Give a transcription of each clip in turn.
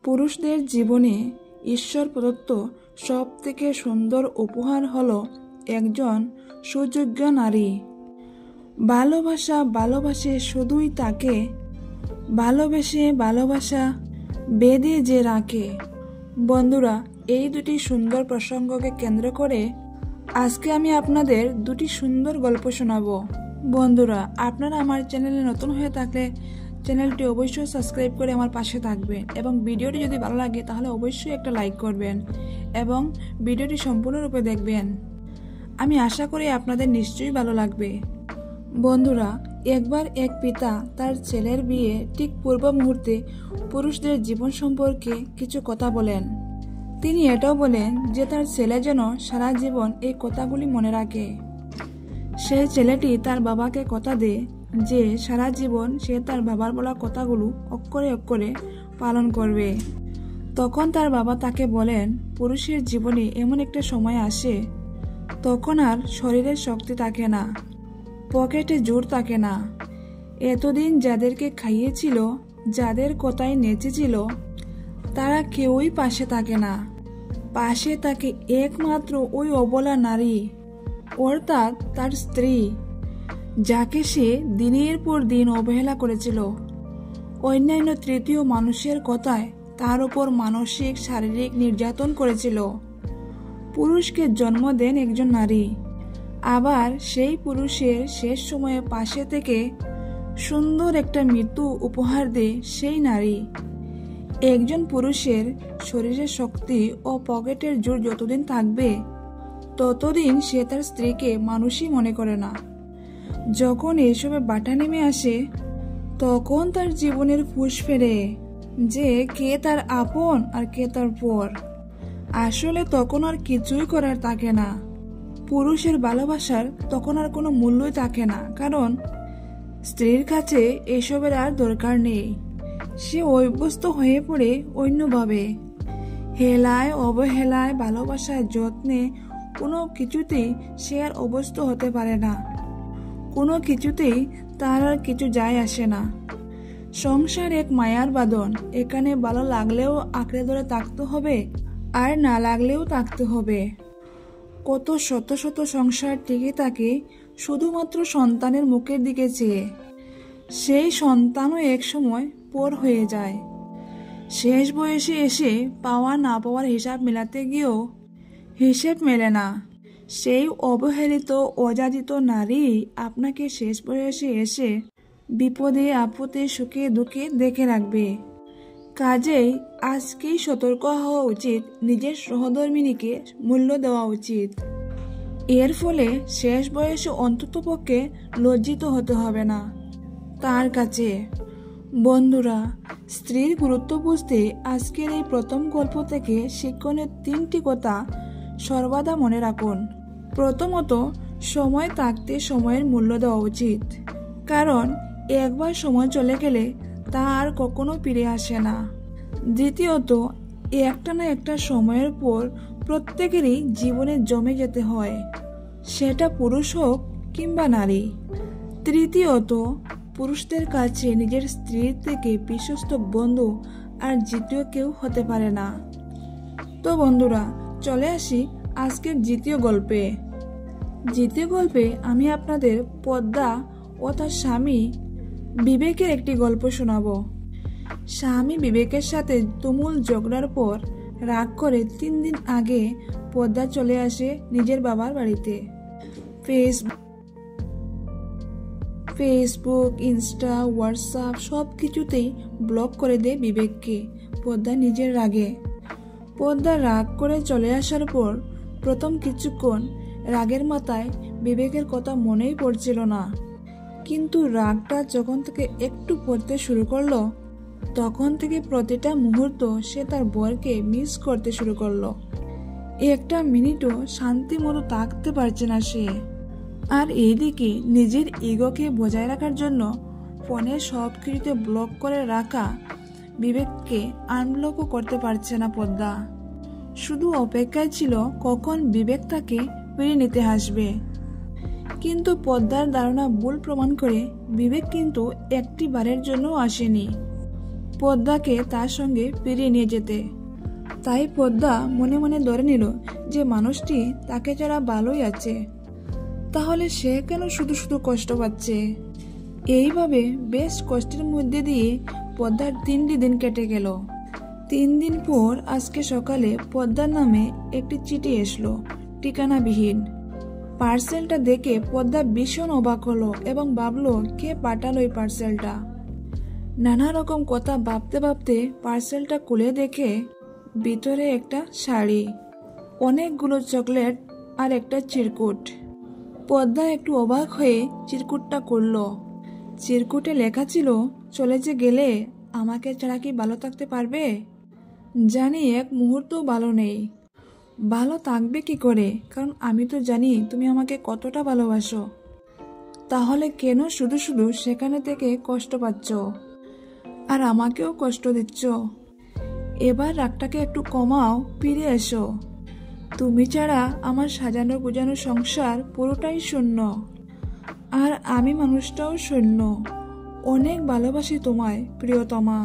পুরুষদের জীবনে ঈশ্বর প্রদত্ত সব থেকে সুন্দর উপহার হলো একজন সুযোগ্য নারী। ভালোবাসে শুধুই তাকে, ভালোবাসা বেঁধে যে রাখে। বন্ধুরা, এই দুটি সুন্দর প্রসঙ্গকে কেন্দ্র করে আজকে আমি আপনাদের দুটি সুন্দর গল্প শোনাবো। বন্ধুরা, আপনারা আমার চ্যানেলে নতুন হয়ে থাকলে চ্যানেলটি অবশ্যই সাবস্ক্রাইব করে আমার পাশে থাকবেন এবং ভিডিওটি যদি ভালো লাগে তাহলে অবশ্যই একটা লাইক করবেন এবং ভিডিওটি সম্পূর্ণরূপে দেখবেন। আমি আশা করি আপনাদের নিশ্চয়ই ভালো লাগবে। বন্ধুরা, একবার এক পিতা তার ছেলের বিয়ে ঠিক পূর্ব মুহূর্তে পুরুষদের জীবন সম্পর্কে কিছু কথা বলেন। তিনি এটাও বলেন যে তার ছেলে যেন সারা জীবন এই কথাগুলি মনে রাখে। সেই ছেলেটি তার বাবাকে কথা দেয় যে সারা জীবন সে তার বাবার বলা কথাগুলো অক্ষরে অক্ষরে পালন করবে। তখন তার বাবা তাকে বলেন, পুরুষের জীবনে এমন একটা সময় আসে তখন আর শরীরের শক্তি থাকে না, পকেটে জোর থাকে না। এতদিন যাদেরকে খাইয়েছিল, যাদের কথায় নেচেছিল, তারা কেউই পাশে থাকে না। পাশে থাকে একমাত্র ওই অবলা নারী, অর্থাৎ তার স্ত্রী, যাকে সে দিনের পর দিন অবহেলা করেছিল। অন্যান্য তৃতীয় মানুষের কথায় তার উপর মানসিক শারীরিক নির্যাতন করেছিল। পুরুষকে জন্ম দেন একজন নারী, আবার সেই পুরুষের শেষ সময়ে পাশে থেকে সুন্দর একটা মৃত্যু উপহার দেয় সেই নারী। একজন পুরুষের শরীরের শক্তি ও পকেটের জোর যতদিন থাকবে ততদিন সে তার স্ত্রীকে মানুষই মনে করে না। যখন এইসবে বাটা নেমে আসে তখন তার জীবনের ফুস ফেরে যে কে তার আপন আর কে তার পর। আসলে তখন আর কিছুই করার থাকে না। পুরুষের ভালোবাসার তখন আর কোনো মূল্যই থাকে না, কারণ স্ত্রীর কাছে এসবের আর দরকার নেই। সে অভ্যস্ত হয়ে পড়ে অন্যভাবে, হেলায় অবহেলায়, ভালোবাসায় যত্নে কোনো কিছুতেই সে আর অভ্যস্ত হতে পারে না। কোনো কিছুতেই তার আর কিছু যায় আসে না। সংসার এক মায়ার বাঁধন, এখানে ভালো লাগলেও আঁকড়ে ধরে থাকতে হবে আর না লাগলেও থাকতে হবে। কত শত শত সংসার টিকে থাকে শুধুমাত্র সন্তানের মুখের দিকে চেয়ে। সেই সন্তানও এক সময় পর হয়ে যায়। শেষ বয়সে এসে পাওয়া না পাওয়ার হিসাব মেলাতে গিয়েও হিসেব মেলে না। সেই অবহেলিত অযাচিত নারী আপনাকে শেষ বয়সে এসে বিপদে আপদে সুখে দুঃখে দেখে রাখবে। কাজেই আজকেই সতর্ক হওয়া উচিত, নিজের সহধর্মিণীকে মূল্য দেওয়া উচিত। এর ফলে শেষ বয়সে অন্ততপক্ষে লজ্জিত হতে হবে না তার কাছে। বন্ধুরা, স্ত্রীর গুরুত্ব বুঝতে আজকের এই প্রথম গল্প থেকে শিক্ষণীয় 3টি কথা সর্বদা মনে রাখুন। প্রথমত, সময় থাকতে সময়ের মূল্য দেওয়া উচিত, কারণ একবার সময় চলে গেলে তা আর কখনো ফিরে আসে না। দ্বিতীয়ত, একটা না একটা সময়ের পর প্রত্যেকেরই জীবনে জমে যেতে হয়, সেটা পুরুষ হোক কিংবা নারী। তৃতীয়ত, পুরুষদের কাছে নিজের স্ত্রীর থেকে বিশ্বস্ত বন্ধু আর দ্বিতীয় কেউ হতে পারে না। তো বন্ধুরা, চলে আসি আজকের দ্বিতীয় গল্পে। দ্বিতীয় গল্পে আমি আপনাদের পদ্মা ও তার স্বামী বিবেকের একটি গল্প শোনাবো। স্বামী বিবেকের সাথে তুমুল ঝগড়ার পর রাগ করে 3 দিন আগে পদ্মা চলে আসে নিজের বাবার বাড়িতে। ফেসবুক, ইনস্টা, হোয়াটসঅ্যাপ সব কিছুতেই ব্লক করে দেয় বিবেককে পদ্মা নিজের রাগে। পদ্মা রাগ করে চলে আসার পর প্রথম কিছুক্ষণ রাগের মাথায় বিবেকের কথা মনেই পড়ছিল না, কিন্তু রাগটা যখন থেকে একটু পড়তে শুরু করলো তখন থেকে প্রতিটা মুহূর্ত সে তার বরকে মিস করতে শুরু করলো। একটা মিনিটও শান্তি মতো থাকতে পারছে না সে। আর এইদিকে নিজের ইগোকে বজায় রাখার জন্য ফোনের সব কিছুতে ব্লক করে রাখা বিবেককে আনব্লকও করতে পারছে না পদ্মা। শুধু অপেক্ষায় ছিল কখন বিবেক তাকে ফিরে নিতে আসবে। কিন্তু পদ্মার ধারণা ভুল প্রমাণ করে বিবেক কিন্তু একটি বারের জন্য আসেনি। পদ্মাকে তার সঙ্গে ফিরিয়ে নিয়ে যেতে। তাই পদ্মা মনে মনে ধরে নিল যে মানুষটি তাকে ছাড়া ভালোই আছে, তাহলে সে কেন শুধু শুধু কষ্ট পাচ্ছে। এইভাবে বেশ কষ্টের মধ্যে দিয়ে পদ্মার 3টি দিন কেটে গেল। 3 দিন পর আজকে সকালে পদ্মার নামে একটি চিঠি এসলো, ঠিকানাবিহীন। পার্সেলটা দেখে পদ্মা ভীষণ অবাক হলো এবং ভাবলো কে পাঠালো এই পার্সেলটা। নানা রকম কথা ভাবতে ভাবতে পার্সেলটা খুলে দেখে ভিতরে একটা শাড়ি, অনেকগুলো চকলেট আর একটা চিরকুট। পদ্মা একটু অবাক হয়ে চিরকুটটা করলো। চিরকুটে লেখা ছিল, চলে যে গেলে আমাকে ছাড়া কি ভালো থাকতে পারবে? জানি এক মুহূর্তও ভালো নেই। ভালো থাকবে কি করে, কারণ আমি তো জানি তুমি আমাকে কতটা ভালোবাসো। তাহলে কেন শুধু শুধু সেখানে থেকে কষ্ট পাচ্ছ আর আমাকেও কষ্ট দিচ্ছ? এবার রাগটাকে একটু কমাও, ফিরে এসো। তুমি ছাড়া আমার সাজানো গুজানো সংসার পুরোটাই শূন্য, আর আমি মানুষটাও শূন্য। অনেক ভালোবাসি তোমায় প্রিয়তমা।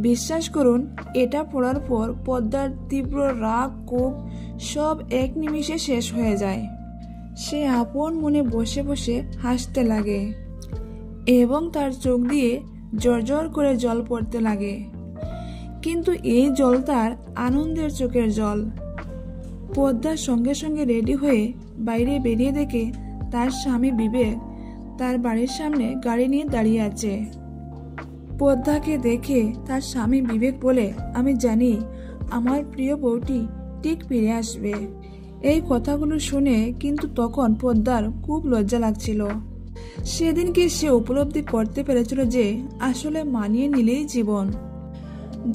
বিশ্বাস করুন, এটা পড়ার পর পদ্মার তীব্র রাগ ক্ষোভ সব এক নিমিষে শেষ হয়ে যায়। সে আপন মনে বসে বসে হাসতে লাগে এবং তার চোখ দিয়ে জর্জর করে জল পড়তে লাগে। কিন্তু এই জল তার আনন্দের চোখের জল। পদ্মার সঙ্গে সঙ্গে রেডি হয়ে বাইরে বেরিয়ে দেখে তার স্বামী বিবেক তার বাড়ির সামনে গাড়ি নিয়ে দাঁড়িয়ে আছে। পদ্মাকে দেখে তার স্বামী বিবেক বলে, আমি জানি আমার প্রিয় বউটি ঠিক ফিরে আসবে। এই কথাগুলো শুনে কিন্তু তখন পদ্মার খুব লজ্জা লাগছিল। সেদিনকে সে উপলব্ধি করতে পেরেছিল যে আসলে মানিয়ে নিলেই জীবন।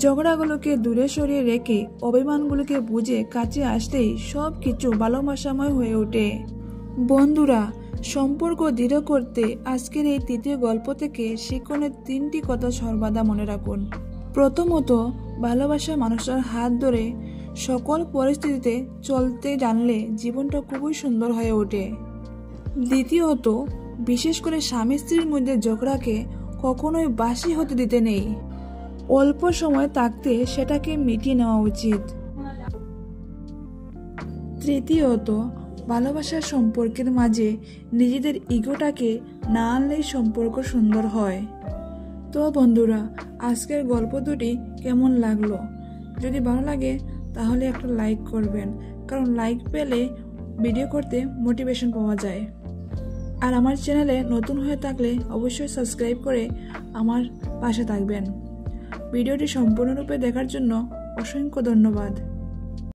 ঝগড়াগুলোকে দূরে সরিয়ে রেখে অভিমানগুলোকে বুঝে কাছে আসতেই সব কিছু ভালোবাসাময় হয়ে ওঠে। বন্ধুরা, সম্পর্ক দৃঢ় করতে আজকের এই 3য় গল্প থেকে শিক্ষণের 3টি কথা সর্বদা মনে রাখুন। প্রথমত, ভালোবাসা মানুষের হাত ধরে সকল পরিস্থিতিতে চলতে জানলে জীবনটা খুবই সুন্দর হয়ে ওঠে। দ্বিতীয়ত, বিশেষ করে স্বামী স্ত্রীর মধ্যে ঝগড়াকে কখনোই বাসি হতে দিতে নেই। অল্প সময় থাকতে সেটাকে মিটিয়ে নেওয়া উচিত। তৃতীয়ত, ভালোবাসার সম্পর্কের মাঝে নিজেদের ইগোটাকে না আনলেই সম্পর্ক সুন্দর হয়। তো বন্ধুরা, আজকের গল্প দুটি কেমন লাগলো? যদি ভালো লাগে তাহলে একটা লাইক করবেন, কারণ লাইক পেলে ভিডিও করতে মোটিভেশন পাওয়া যায়। আর আমার চ্যানেলে নতুন হয়ে থাকলে অবশ্যই সাবস্ক্রাইব করে আমার পাশে থাকবেন। ভিডিওটি সম্পূর্ণরূপে দেখার জন্য অসংখ্য ধন্যবাদ।